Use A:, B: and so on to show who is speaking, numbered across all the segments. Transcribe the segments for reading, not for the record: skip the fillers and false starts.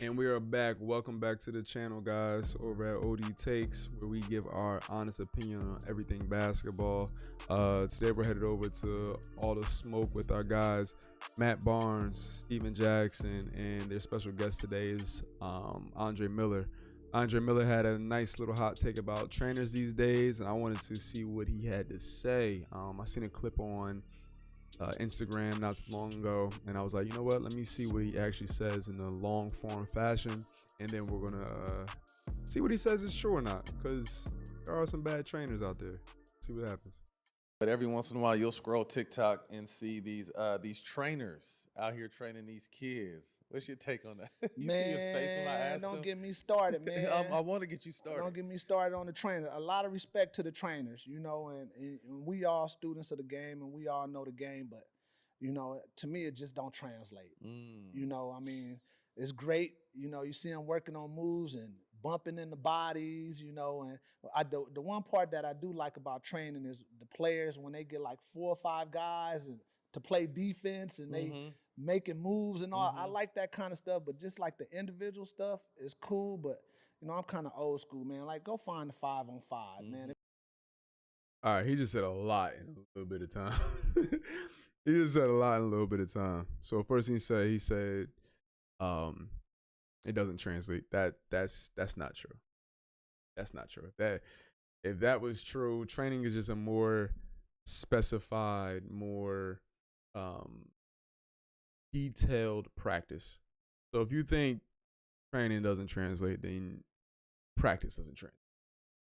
A: And we are back. Welcome back to the channel, guys, over at OD Takes, where we give our honest opinion on everything basketball. Today we're headed over to All the Smoke with our guys, Matt Barnes, Steven Jackson, and their special guest today is Andre Miller. Andre Miller had a nice little hot take about trainers these days, and I wanted to see what he had to say. I seen a clip on Instagram not too long ago, and I was like, you know what? Let me see what he actually says in a long form fashion, and then we're gonna see what he says is true or not, because there are some bad trainers out there. See what happens.
B: But every once in a while, you'll scroll TikTok and see these trainers out here training these kids. What's your take on that? You see his face when I asked
C: don't
B: him?
C: get me started, man.
B: I want to get you started.
C: Don't get me started on the trainer. A lot of respect to the trainers, and we all students of the game and we all know the game, but to me it just don't translate. I mean, it's great. You see them working on moves and bumping in the bodies, and the one part that I do like about training is the players when they get like 4 or 5 guys and to play defense and they making moves and all. I like that kind of stuff, but just like the individual stuff is cool, but I'm kind of old school, man. Like, go find the 5-on-5, man.
A: All right, he just said a lot in a little bit of time. He just said a lot in a little bit of time. So first thing he said, it doesn't translate. That's not true. That's not true. If that was true, training is just a more specified, more detailed practice. So if you think training doesn't translate, then practice doesn't translate.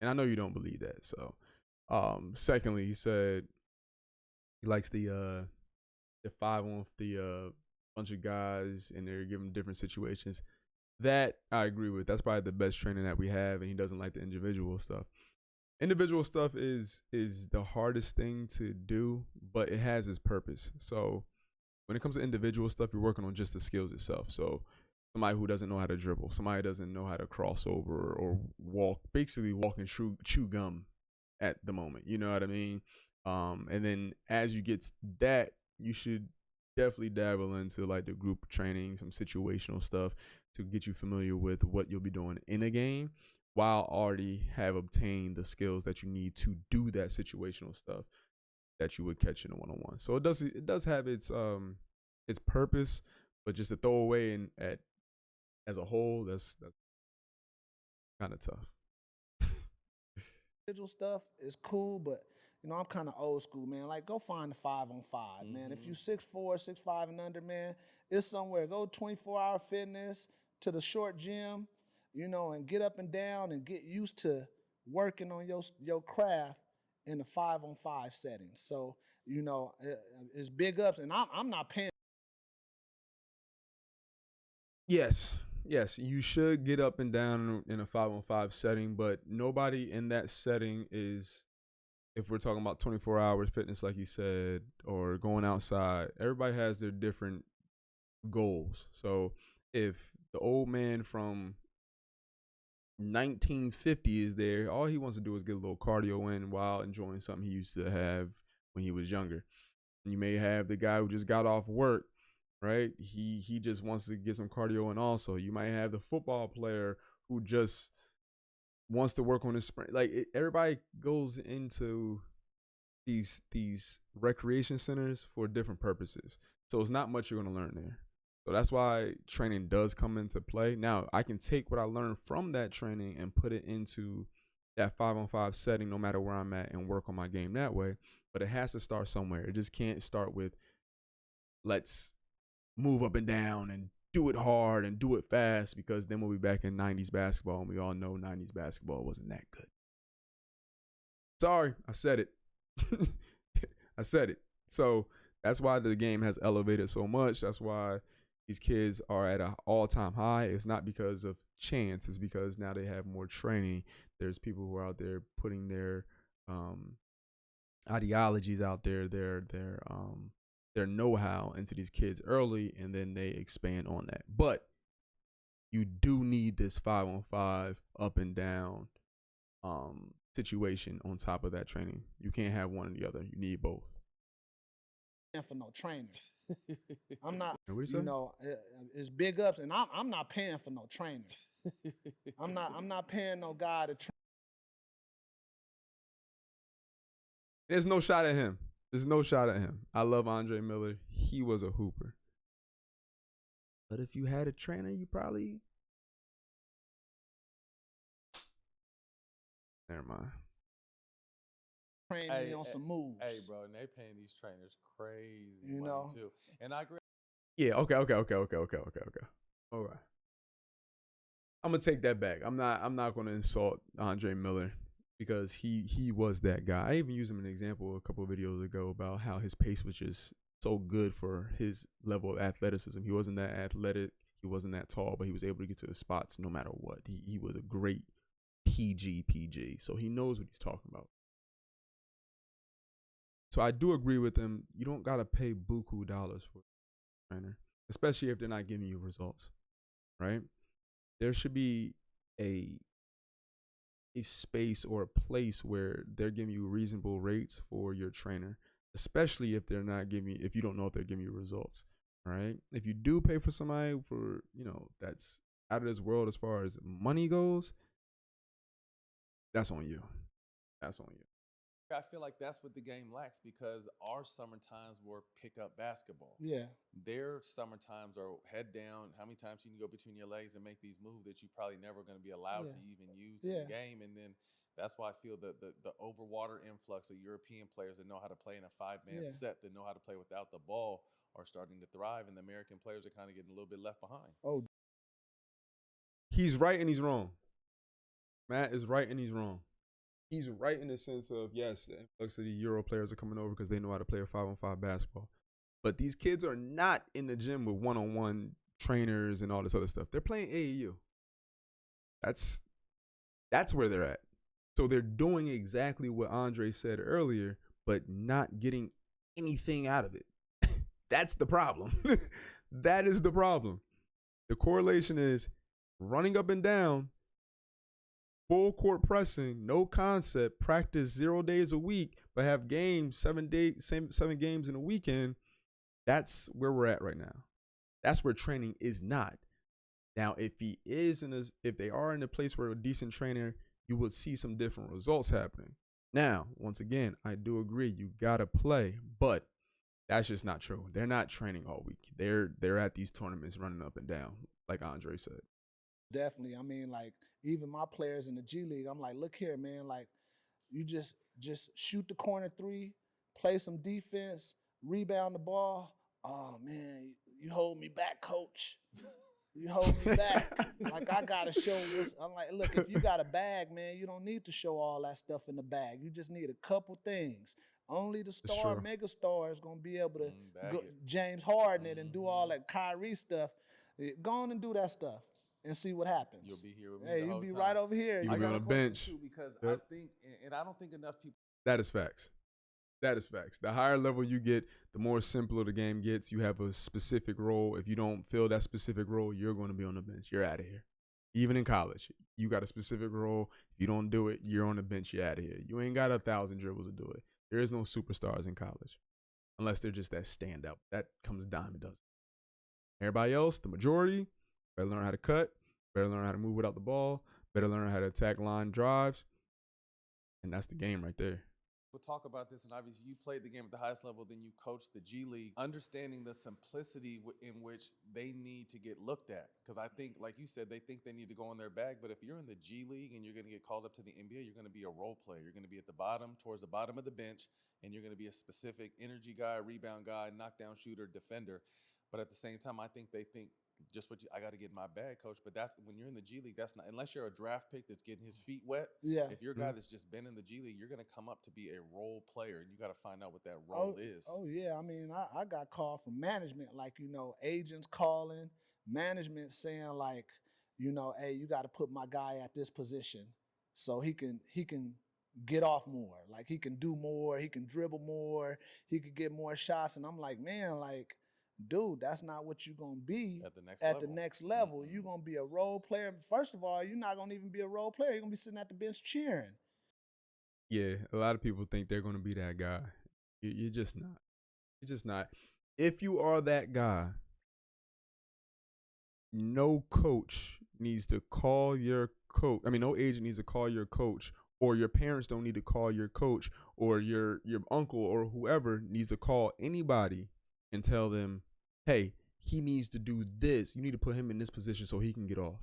A: And I know you don't believe that. So secondly, he said he likes the 5-on the bunch of guys and they're giving different situations. That I agree with. That's probably the best training that we have, and he doesn't like the individual stuff. Individual stuff is the hardest thing to do, but it has its purpose. So when it comes to individual stuff, you're working on just the skills itself. So somebody who doesn't know how to dribble, somebody doesn't know how to cross over or walk, basically walk and chew gum at the moment. You know what I mean? And then as you get that, you should definitely dabble into like the group training, some situational stuff to get you familiar with what you'll be doing in a game while already have obtained the skills that you need to do that situational stuff that you would catch in a one-on-one. So it does have its purpose, but just to throw away and as a whole, that's kind of tough.
C: Individual stuff is cool, but I'm kind of old school, man. Like, go find the 5-on-5, man. If you 6'4", 6'5", and under, man, it's somewhere. Go 24-hour fitness to the short gym, and get up and down and get used to working on your craft in the 5-on-5 settings. So, it's big ups, and I'm not paying.
A: Yes, you should get up and down in a 5-on-5 setting, but nobody in that setting is, if we're talking about 24 hours fitness, like you said, or going outside, everybody has their different goals. So if the old man from 1950 is there, all he wants to do is get a little cardio in while enjoying something he used to have when he was younger. You may have the guy who just got off work, right? He just wants to get some cardio in also. You might have the football player who just wants to work on his sprint. Like everybody goes into these recreation centers for different purposes. So it's not much you're going to learn there. So that's why training does come into play. Now, I can take what I learned from that training and put it into that 5-on-5 setting no matter where I'm at and work on my game that way. But it has to start somewhere. It just can't start with let's move up and down and do it hard and do it fast, because then we'll be back in 90s basketball, and we all know 90s basketball wasn't that good. Sorry, I said it. I said it. So that's why the game has elevated so much. That's why these kids are at an all-time high. It's not because of chance. It's because now they have more training. There's people who are out there putting their ideologies out there, their know-how into these kids early, and then they expand on that. But you do need this 5-on-5 up and down situation on top of that training. You can't have one or the other. You need both.
C: For no trainer. I'm not,
A: What do you
C: you
A: say?
C: know, it's big ups, and I'm not paying for no trainer. I'm not paying no guy to train.
A: There's no shot at him. There's no shot at him. I love Andre Miller. He was a hooper. But if you had a trainer, you probably. Never mind.
C: Train me on some moves.
B: Hey, bro, and they paying these trainers crazy
C: You
B: money
C: know?
B: too. And I agree.
A: Yeah. Okay. All right. I'm gonna take that back. I'm not gonna insult Andre Miller because he was that guy. I even used him as an example a couple of videos ago about how his pace was just so good for his level of athleticism. He wasn't that athletic, he wasn't that tall, but he was able to get to the spots no matter what. He was a great PG, so he knows what he's talking about. So I do agree with him. You don't gotta pay buku dollars for a trainer, especially if they're not giving you results, right? There should be a space or a place where they're giving you reasonable rates for your trainer, especially if they're not giving if you don't know if they're giving you results. All right. If you do pay for somebody for, that's out of this world as far as money goes, that's on you. That's on you.
B: I feel like that's what the game lacks because our summer times were pickup basketball.
C: Yeah.
B: Their summer times are head down. How many times you can go between your legs and make these moves that you probably never going to be allowed to even use in the game? And then that's why I feel the overwater influx of European players that know how to play in a 5-man set, that know how to play without the ball, are starting to thrive, and the American players are kind of getting a little bit left behind.
C: Oh,
A: he's right and he's wrong. Matt is right and he's wrong. He's right in the sense of, yes, the influx of the Euro players are coming over because they know how to play a 5-on-5 basketball. But these kids are not in the gym with one-on-one trainers and all this other stuff. They're playing AAU. That's where they're at. So they're doing exactly what Andre said earlier, but not getting anything out of it. That's the problem. That is the problem. The correlation is running up and down, full court pressing, no concept, practice 0 days a week, but have games 7 games in a weekend. That's where we're at right now. That's where training is not. Now, if they are in a place where a decent trainer, you will see some different results happening. Now, once again, I do agree you gotta play, but that's just not true. They're not training all week. They're at these tournaments running up and down, like Andre said.
C: Definitely. I mean, like, even my players in the G League, I'm like, look here, man, like, you just shoot the corner three, play some defense, rebound the ball. Oh man, you hold me back, coach. You hold me back. Like, I gotta show this. I'm like, look, if you got a bag, man, you don't need to show all that stuff in the bag. You just need a couple things. Only the star, mega star, is gonna be able to go James Harden it and do all that Kyrie stuff. Go on and do that stuff and see what happens.
B: You'll be here with me.
C: Hey, you'll be right over here.
A: You'll be on a bench
B: too, because I think, and I don't think enough people.
A: That is facts. That is facts. The higher level you get, the more simpler the game gets. You have a specific role. If you don't fill that specific role, you're going to be on the bench. You're out of here. Even in college, you got a specific role. If you don't do it, you're on the bench. You're out of here. You ain't got 1,000 dribbles to do it. There is no superstars in college unless they're just that standout. That comes a dime a dozen. Everybody else, the majority, better learn how to cut, better learn how to move without the ball, better learn how to attack line drives, and that's the game right there.
B: We'll talk about this, and obviously you played the game at the highest level, then you coached the G League, understanding the simplicity in which they need to get looked at. Because I think, like you said, they think they need to go in their bag, but if you're in the G League and you're going to get called up to the NBA, you're going to be a role player. You're going to be at the bottom, towards the bottom of the bench, and you're going to be a specific energy guy, rebound guy, knockdown shooter, defender. But at the same time, I think they think, just I got to get in my bag, coach. But that's when you're in the G League, that's not, unless you're a draft pick that's getting his feet wet.
C: Yeah.
B: If you're a guy that's just been in the G League, you're going to come up to be a role player, and you got to find out what that role is.
C: Oh yeah. I mean, I got called from management, like, agents calling, management saying, like, hey, you got to put my guy at this position so he can get off more. Like, he can do more, he can dribble more, he could get more shots. And I'm like, man, like, dude, that's not what you're going to be at the next level. Mm-hmm. You're going to be a role player. First of all, you're not going to even be a role player. You're going to be sitting at the bench cheering.
A: Yeah, a lot of people think they're going to be that guy. You're just not. You're just not. If you are that guy, no coach needs to call your coach. I mean, no agent needs to call your coach, or your parents don't need to call your coach, or your uncle or whoever needs to call anybody and tell them, hey, he needs to do this. You need to put him in this position so he can get off.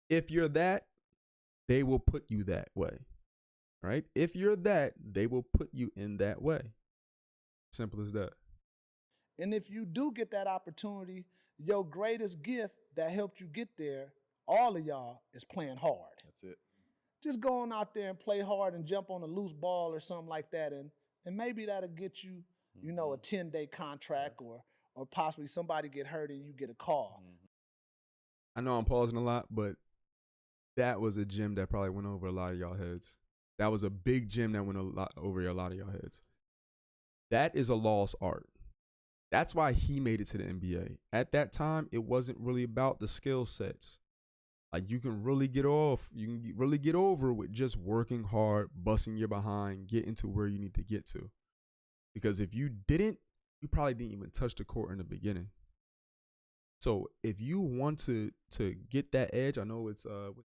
A: If you're that, they will put you that way. Right? If you're that, they will put you in that way. Simple as that.
C: And if you do get that opportunity, your greatest gift that helped you get there, all of y'all, is playing hard.
B: That's it.
C: Just going out there and play hard and jump on a loose ball or something like that. And maybe that'll get you, you know, a 10-day contract, or possibly somebody get hurt and you get a call.
A: I know I'm pausing a lot, but that was a gem that probably went over a lot of y'all heads. That was a big gem that went over a lot of y'all heads. That is a lost art. That's why he made it to the NBA. At that time, it wasn't really about the skill sets. Like, you can really get over with just working hard, busting your behind, getting to where you need to get to. Because if you didn't, you probably didn't even touch the court in the beginning. So if you want to get that edge, I know it's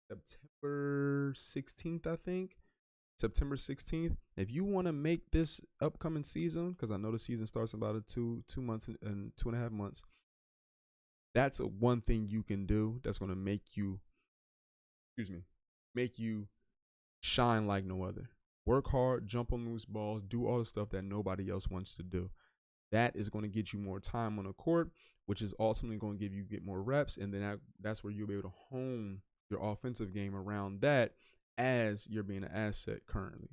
A: September 16th, I think. September 16th. If you want to make this upcoming season, because I know the season starts in about 2 months and 2.5 months, that's one thing you can do that's going to make you shine like no other. Work hard, jump on loose balls, do all the stuff that nobody else wants to do. That is going to get you more time on the court, which is ultimately going to get more reps, and then that's where you'll be able to hone your offensive game around that as you're being an asset currently.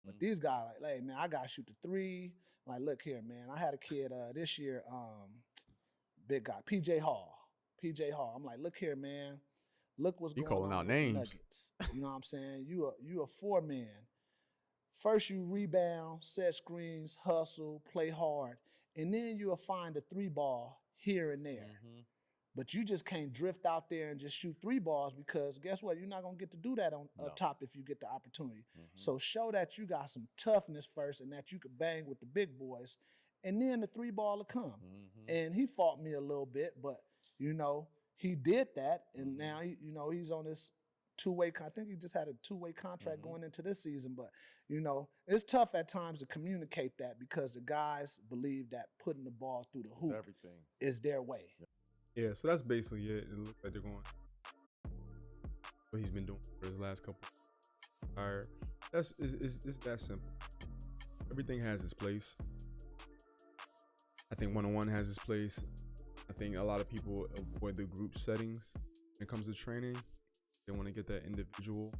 C: But these guys, like, hey, man, I got to shoot the three. Like, look here, man. I had a kid this year, big guy, PJ Hall. I'm like, look here, man. Look what's going on. You
A: calling out names.
C: Nuggets. You know what I'm saying? You a 4-man. First you rebound, set screens, hustle, play hard, and then you'll find a 3-ball here and there. But you just can't drift out there and just shoot 3 balls, because guess what? You're not going to get to do that up top if you get the opportunity. So show that you got some toughness first and that you can bang with the big boys, and then the 3-ball will come. And he fought me a little bit, but, you know, he did that, and now, you know, he's on this 2-way. I think he just had a 2-way contract going into this season. But, you know, it's tough at times to communicate that, because the guys believe that putting the ball through the hoop is their way.
A: Yeah, so that's basically it. It looks like they're going what he's been doing for his last couple. It's that simple. Everything has its place. I think one-on-one has its place. I think a lot of people avoid the group settings when it comes to training. They want to get that individual.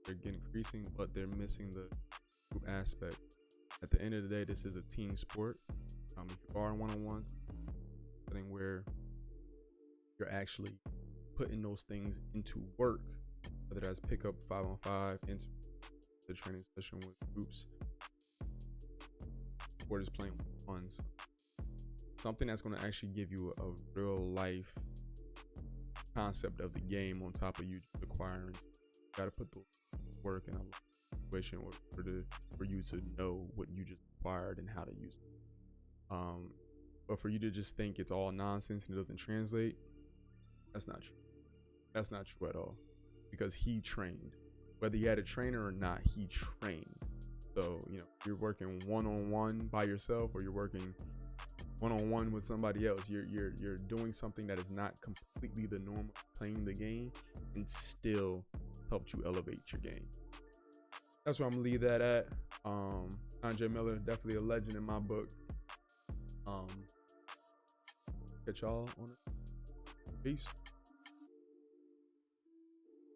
A: They're getting increasing, but they're missing the group aspect. At the end of the day, this is a team sport. If you are in one-on-ones, something where you're actually putting those things into work, whether that's pick up 5-on-5, into the training session with groups, or just playing with ones. Something that's going to actually give you a real life concept of the game on top of you just acquiring. You got to put the work in a situation for you to know what you just acquired and how to use it. But for you to just think it's all nonsense and it doesn't translate, that's not true. That's not true at all, because he trained. Whether he had a trainer or not, he trained. So, you know, you're working one-on-one by yourself, or you're working one-on-one with somebody else. You're doing something that is not completely the normal, playing the game, and still helped you elevate your game. That's where I'm gonna leave that at. Andre Miller, definitely a legend in my book. Catch y'all on it. Peace.